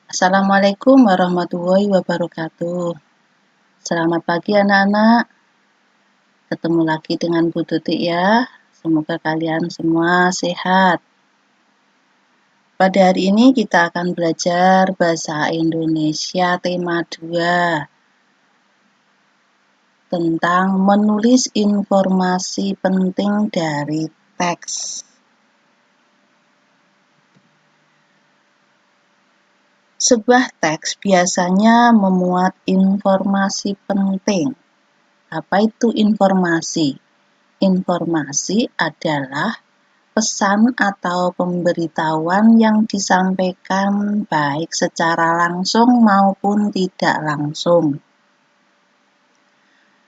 Assalamualaikum warahmatullahi wabarakatuh. Selamat pagi anak-anak. Ketemu lagi dengan Bu Tuti ya. Semoga kalian semua sehat. Pada hari ini kita akan belajar bahasa Indonesia tema 2 tentang menulis informasi penting dari teks. Sebuah teks biasanya memuat informasi penting. Apa itu informasi? Informasi adalah pesan atau pemberitahuan yang disampaikan baik secara langsung maupun tidak langsung.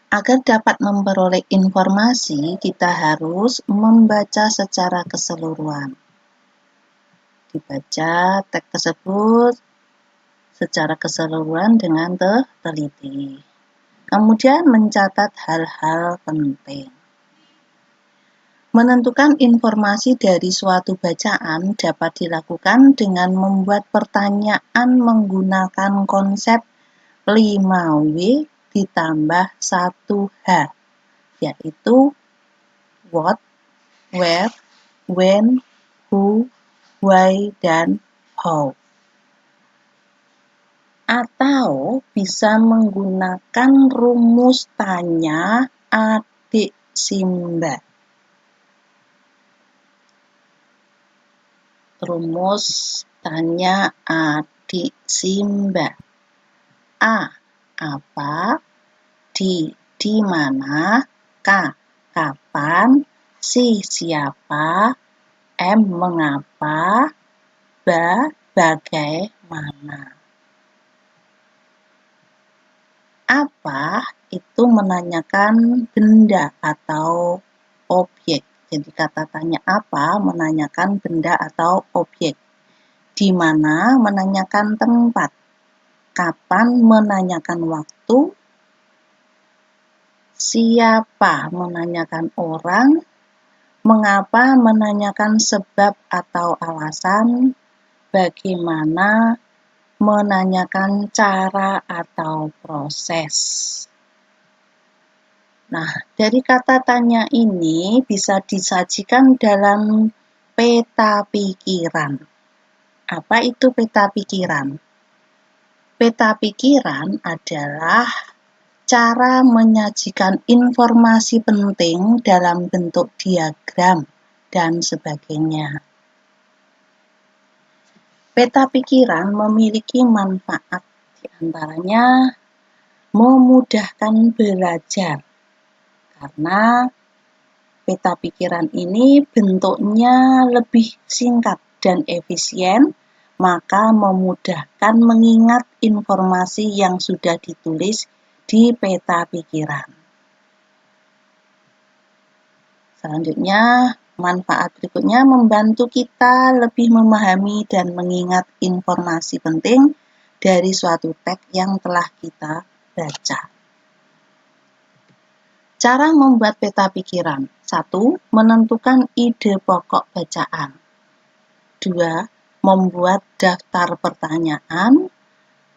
Agar dapat memperoleh informasi, kita harus membaca secara keseluruhan. Dibaca teks tersebut secara keseluruhan dengan teliti. Kemudian mencatat hal-hal penting. Menentukan informasi dari suatu bacaan dapat dilakukan dengan membuat pertanyaan menggunakan konsep 5W ditambah 1H, yaitu what, where, when, who, why, dan how. Atau bisa menggunakan rumus tanya adik Simba. Rumus tanya adik Simba. A. Apa? Di mana? K. Kapan? C. Siapa? M. Mengapa? B. Bagaimana? Apa itu menanyakan benda atau objek. Jadi kata tanya apa menanyakan benda atau objek. Di mana menanyakan tempat. Kapan menanyakan waktu. Siapa menanyakan orang. Mengapa menanyakan sebab atau alasan. Bagaimana menanyakan cara atau proses. Nah, dari kata tanya ini bisa disajikan dalam peta pikiran. Apa itu peta pikiran? Peta pikiran adalah cara menyajikan informasi penting dalam bentuk diagram dan sebagainya. Peta pikiran memiliki manfaat, diantaranya memudahkan belajar. Karena peta pikiran ini bentuknya lebih singkat dan efisien, maka memudahkan mengingat informasi yang sudah ditulis di peta pikiran. Selanjutnya, manfaat berikutnya membantu kita lebih memahami dan mengingat informasi penting dari suatu teks yang telah kita baca. Cara membuat peta pikiran. 1. Menentukan ide pokok bacaan. 2. Membuat daftar pertanyaan.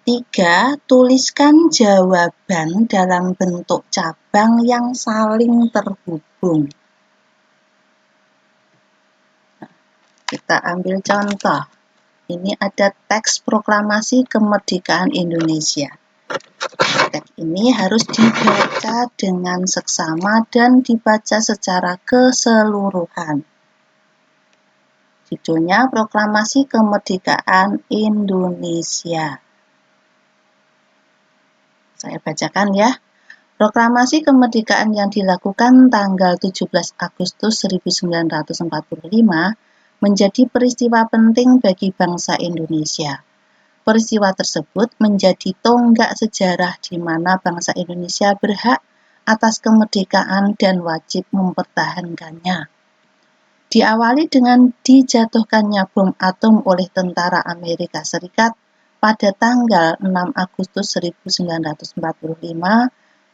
3. Tuliskan jawaban dalam bentuk cabang yang saling terhubung. Kita ambil contoh. Ini ada teks proklamasi kemerdekaan Indonesia. Teks ini harus dibaca dengan seksama dan dibaca secara keseluruhan. Judulnya Proklamasi Kemerdekaan Indonesia. Saya bacakan ya. Proklamasi kemerdekaan yang dilakukan tanggal 17 Agustus 1945 menjadi peristiwa penting bagi bangsa Indonesia. Peristiwa tersebut menjadi tonggak sejarah di mana bangsa Indonesia berhak atas kemerdekaan dan wajib mempertahankannya. Diawali dengan dijatuhkannya bom atom oleh tentara Amerika Serikat pada tanggal 6 Agustus 1945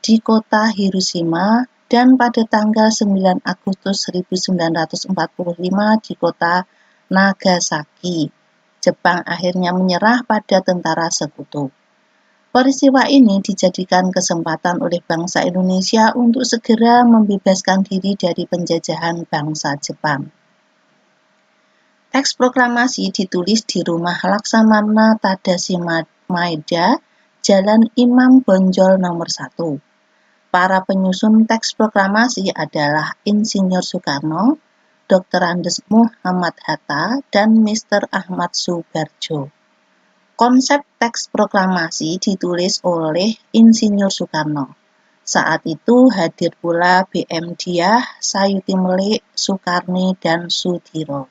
di kota Hiroshima dan pada tanggal 9 Agustus 1945 di kota Nagasaki. Jepang akhirnya menyerah pada tentara sekutu. Peristiwa ini dijadikan kesempatan oleh bangsa Indonesia untuk segera membebaskan diri dari penjajahan bangsa Jepang. Teks proklamasi ditulis di Rumah Laksamana Tadashi Maeda, Jalan Imam Bonjol nomor 1. Para penyusun teks proklamasi adalah Insinyur Soekarno, Dr. Andes Muhammad Hatta, dan Mr. Ahmad Subarjo. Konsep teks proklamasi ditulis oleh Insinyur Soekarno. Saat itu hadir pula BM Diah, Sayuti Melik, Soekarni, dan Sudiro.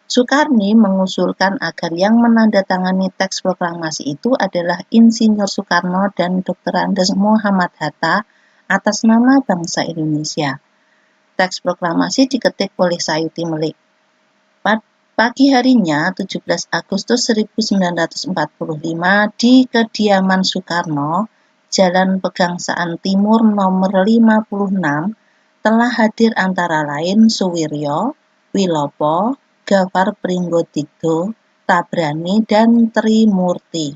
Soekarni mengusulkan agar yang menandatangani teks proklamasi itu adalah Insinyur Soekarno dan Dr. Andes Muhammad Hatta atas nama bangsa Indonesia. Teks proklamasi diketik oleh Sayuti Melik. Pagi harinya, 17 Agustus 1945, di kediaman Soekarno, Jalan Pegangsaan Timur nomor 56, telah hadir antara lain Suwiryo, Wilopo, Gafar Pringgotigdo, Tabrani, dan Trimurti.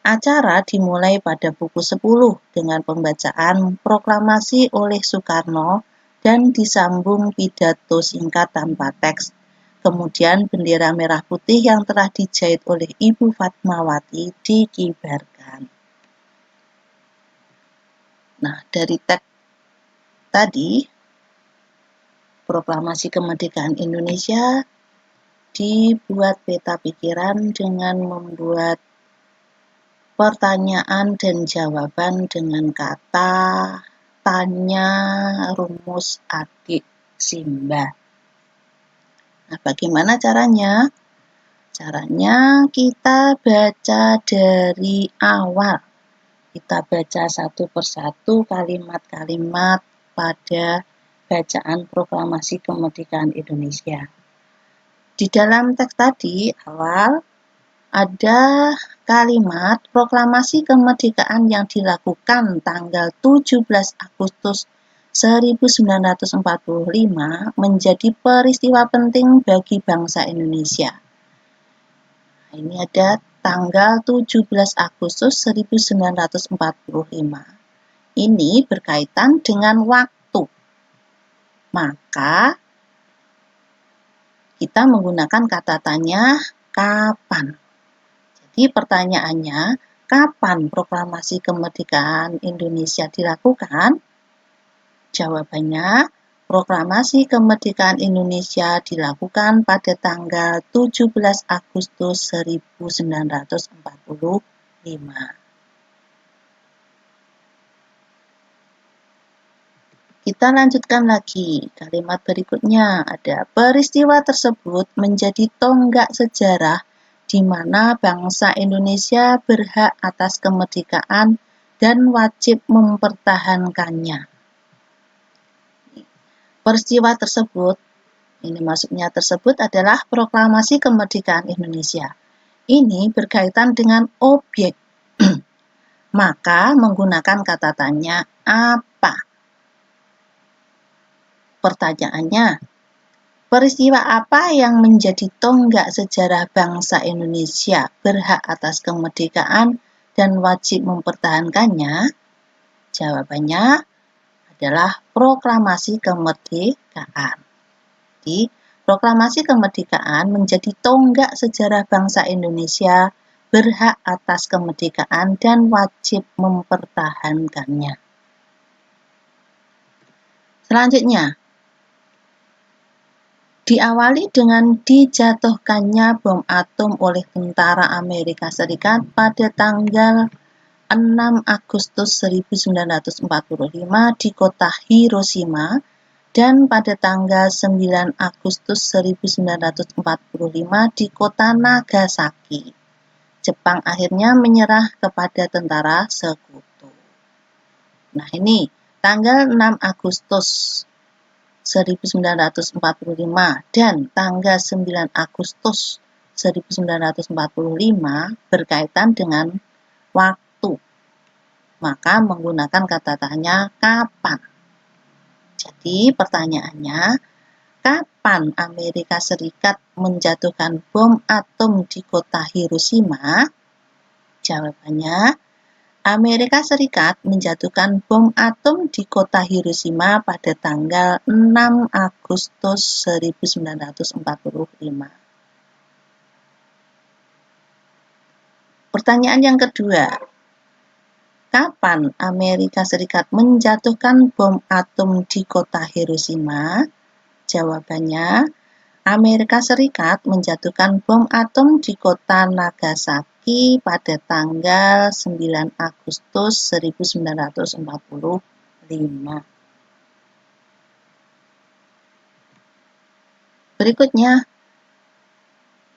Acara dimulai pada pukul 10 dengan pembacaan proklamasi oleh Soekarno dan disambung pidato singkat tanpa teks. Kemudian bendera merah putih yang telah dijahit oleh Ibu Fatmawati dikibarkan. Nah, dari teks tadi, proklamasi kemerdekaan Indonesia dibuat peta pikiran dengan membuat pertanyaan dan jawaban dengan kata tanya rumus adik Simba. Nah, bagaimana caranya? Caranya kita baca dari awal. Kita baca satu persatu kalimat-kalimat pada bacaan proklamasi kemerdekaan Indonesia. Di dalam teks tadi awal ada kalimat proklamasi kemerdekaan yang dilakukan tanggal 17 Agustus 1945 menjadi peristiwa penting bagi bangsa Indonesia. Ini ada tanggal 17 Agustus 1945. Ini berkaitan dengan waktu. Maka kita menggunakan kata tanya kapan. Jadi pertanyaannya, kapan proklamasi kemerdekaan Indonesia dilakukan? Jawabannya, proklamasi kemerdekaan Indonesia dilakukan pada tanggal 17 Agustus 1945. Kita lanjutkan lagi, kalimat berikutnya ada peristiwa tersebut menjadi tonggak sejarah di mana bangsa Indonesia berhak atas kemerdekaan dan wajib mempertahankannya. Peristiwa tersebut, ini maksudnya tersebut adalah proklamasi kemerdekaan Indonesia. Ini berkaitan dengan objek. Maka menggunakan kata tanya apa? Pertanyaannya, peristiwa apa yang menjadi tonggak sejarah bangsa Indonesia berhak atas kemerdekaan dan wajib mempertahankannya? Jawabannya adalah proklamasi kemerdekaan. Jadi, proklamasi kemerdekaan menjadi tonggak sejarah bangsa Indonesia berhak atas kemerdekaan dan wajib mempertahankannya. Selanjutnya, diawali dengan dijatuhkannya bom atom oleh tentara Amerika Serikat pada tanggal 6 Agustus 1945 di kota Hiroshima dan pada tanggal 9 Agustus 1945 di kota Nagasaki. Jepang akhirnya menyerah kepada tentara sekutu. Nah, ini tanggal 6 Agustus 1945 dan tanggal 9 Agustus 1945 berkaitan dengan waktu. Maka menggunakan kata tanya kapan. Jadi pertanyaannya, Kapan Amerika Serikat menjatuhkan bom atom di kota Hiroshima? Jawabannya, Amerika Serikat menjatuhkan bom atom di kota Hiroshima pada tanggal 6 Agustus 1945. Pertanyaan yang kedua, kapan Amerika Serikat menjatuhkan bom atom di kota Hiroshima? Jawabannya, Amerika Serikat menjatuhkan bom atom di kota Nagasaki pada tanggal 9 Agustus 1945. Berikutnya,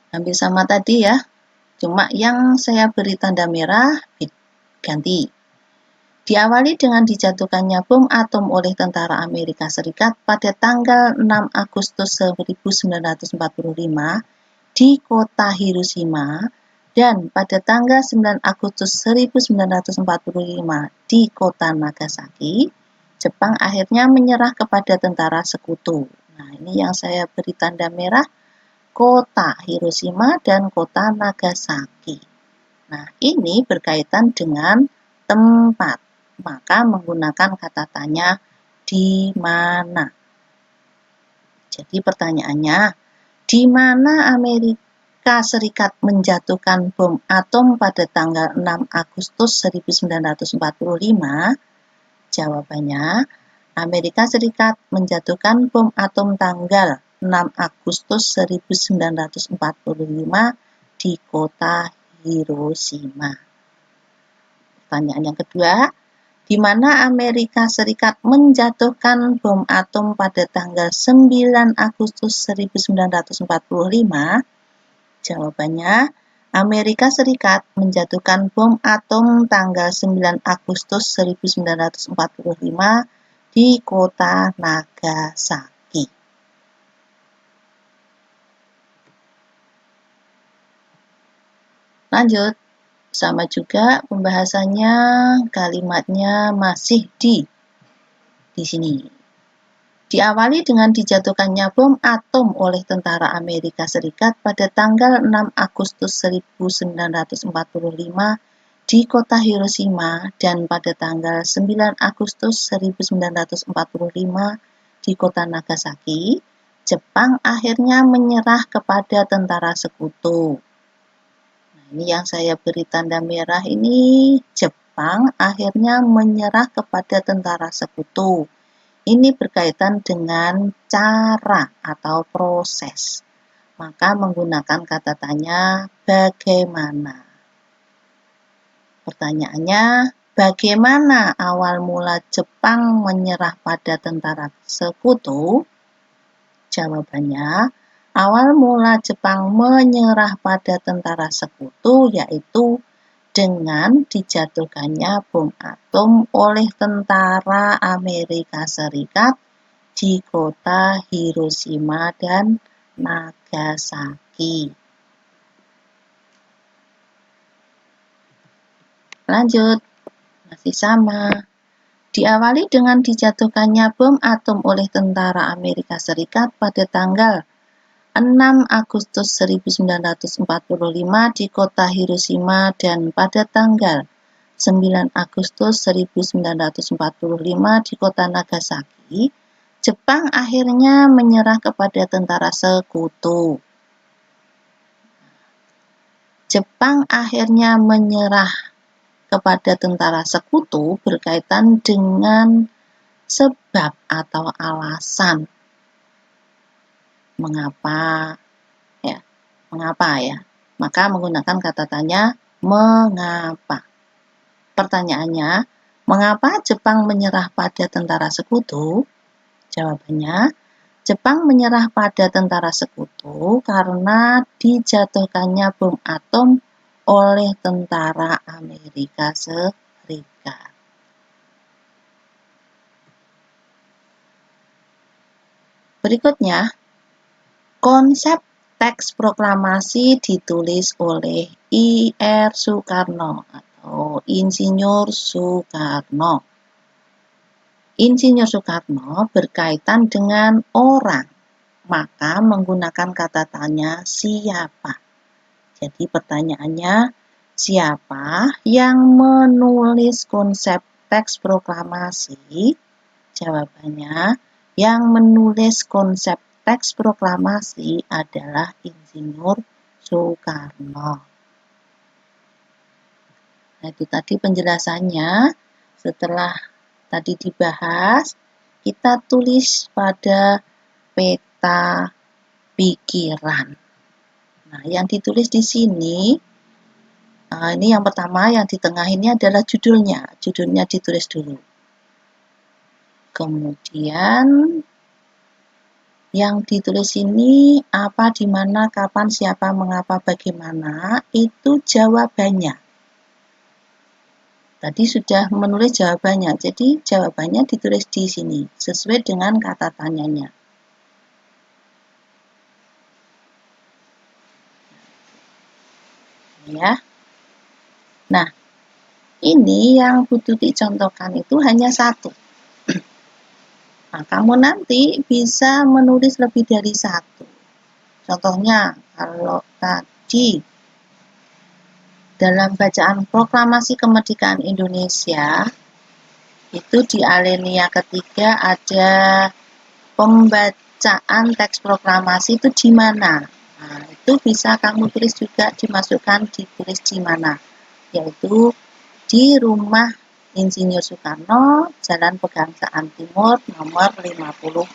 hampir sama tadi ya, cuma yang saya beri tanda merah ganti. Diawali dengan dijatuhkannya bom atom oleh tentara Amerika Serikat pada tanggal 6 Agustus 1945 di kota Hiroshima dan pada tanggal 9 Agustus 1945 di kota Nagasaki, Jepang akhirnya menyerah kepada tentara sekutu. Nah, ini yang saya beri tanda merah, kota Hiroshima dan kota Nagasaki. Nah, ini berkaitan dengan tempat. Maka menggunakan kata tanya di mana. Jadi pertanyaannya, di mana Amerika Serikat menjatuhkan bom atom pada tanggal 6 Agustus 1945? Jawabannya, Amerika Serikat menjatuhkan bom atom tanggal 6 Agustus 1945 di kota Hiroshima. Pertanyaan yang kedua, di mana Amerika Serikat menjatuhkan bom atom pada tanggal 9 Agustus 1945? Jawabannya, Amerika Serikat menjatuhkan bom atom tanggal 9 Agustus 1945 di kota Nagasaki. Lanjut. Sama juga pembahasannya, kalimatnya masih di sini. Diawali dengan dijatuhkannya bom atom oleh tentara Amerika Serikat pada tanggal 6 Agustus 1945 di kota Hiroshima dan pada tanggal 9 Agustus 1945 di kota Nagasaki, Jepang akhirnya menyerah kepada tentara sekutu. Ini yang saya beri tanda merah ini, Jepang akhirnya menyerah kepada tentara sekutu. Ini berkaitan dengan cara atau proses. Maka menggunakan kata tanya bagaimana. Pertanyaannya, bagaimana awal mula Jepang menyerah pada tentara sekutu? Jawabannya, awal mula Jepang menyerah pada tentara sekutu yaitu dengan dijatuhkannya bom atom oleh tentara Amerika Serikat di kota Hiroshima dan Nagasaki. Lanjut, masih sama. Diawali dengan dijatuhkannya bom atom oleh tentara Amerika Serikat pada tanggal 6 Agustus 1945 di kota Hiroshima dan pada tanggal 9 Agustus 1945 di kota Nagasaki, Jepang akhirnya menyerah kepada tentara sekutu. Jepang akhirnya menyerah kepada tentara sekutu berkaitan dengan sebab atau alasan. Mengapa ya? Maka menggunakan kata tanya mengapa. Pertanyaannya, mengapa Jepang menyerah pada tentara sekutu? Jawabannya, Jepang menyerah pada tentara sekutu karena dijatuhkannya bom atom oleh tentara Amerika Serikat. Berikutnya, konsep teks proklamasi ditulis oleh I.R. Soekarno atau Insinyur Soekarno. Insinyur Soekarno berkaitan dengan orang maka menggunakan kata tanya siapa. Jadi pertanyaannya, siapa yang menulis konsep teks proklamasi? Jawabannya, yang menulis konsep teks proklamasi adalah Insinyur Soekarno. Nah, itu tadi penjelasannya. Setelah tadi dibahas, kita tulis pada peta pikiran. Nah, yang ditulis di sini, ini yang pertama, yang di tengah ini adalah judulnya. Judulnya ditulis dulu. Kemudian yang ditulis ini apa, di mana, kapan, siapa, mengapa, bagaimana, itu jawabannya. Tadi sudah menulis jawabannya, jadi jawabannya ditulis di sini, sesuai dengan kata tanyanya. Ya. Nah, ini yang Bu Tuti contohkan itu hanya satu. Nah, kamu nanti bisa menulis lebih dari satu. Contohnya, kalau tadi dalam bacaan Proklamasi Kemerdekaan Indonesia, itu di alinea ketiga ada pembacaan teks proklamasi itu di mana. Nah, itu bisa kamu tulis juga, dimasukkan, ditulis di mana, yaitu di rumah Insinyur Soekarno, Jalan Pegangsaan Timur, nomor 56.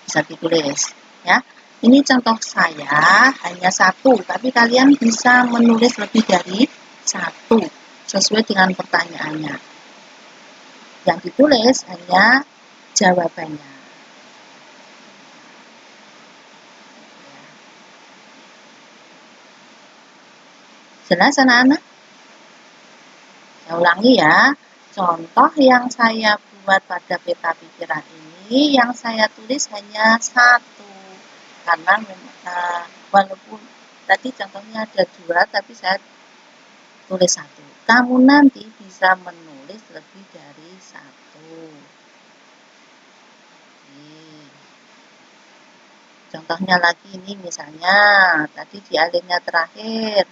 Bisa ditulis, ya. Ini contoh saya hanya satu, tapi kalian bisa menulis lebih dari satu, sesuai dengan pertanyaannya. Yang ditulis hanya jawabannya. Jelas anak-anak? Saya ulangi ya, contoh yang saya buat pada peta pikiran ini, yang saya tulis hanya satu. Karena walaupun tadi contohnya ada dua, tapi saya tulis satu. Kamu nanti bisa menulis lebih dari satu. Contohnya lagi ini misalnya, tadi di alinea terakhir,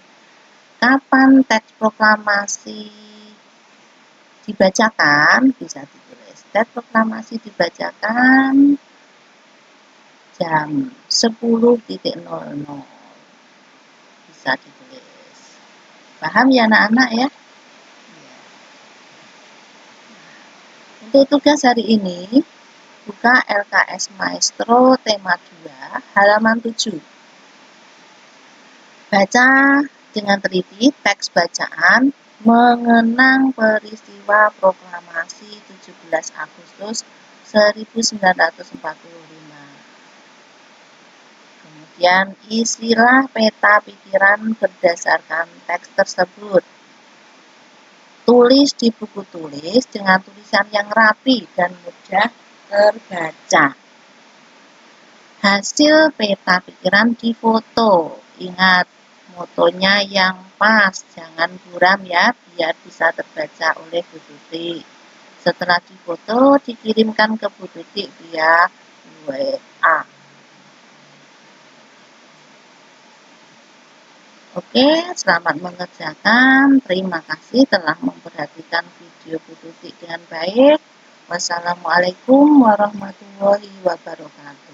kapan teks proklamasi dibacakan? Bisa ditulis. Teks proklamasi dibacakan jam 10.00. Bisa ditulis. Paham ya anak-anak ya? Untuk tugas hari ini, buka LKS Maestro tema 2, halaman 7. Baca dengan teliti teks bacaan mengenang peristiwa proklamasi 17 Agustus 1945. Kemudian isilah peta pikiran berdasarkan teks tersebut. Tulis di buku tulis dengan tulisan yang rapi dan mudah terbaca. Hasil peta pikiran difoto. Ingat, fotonya yang pas, jangan buram ya, biar bisa terbaca oleh Bu Tuti. Setelah difoto, dikirimkan ke Bu Tuti via WA. Oke, selamat mengerjakan. Terima kasih telah memperhatikan video Bu Tuti dengan baik. Wassalamualaikum warahmatullahi wabarakatuh.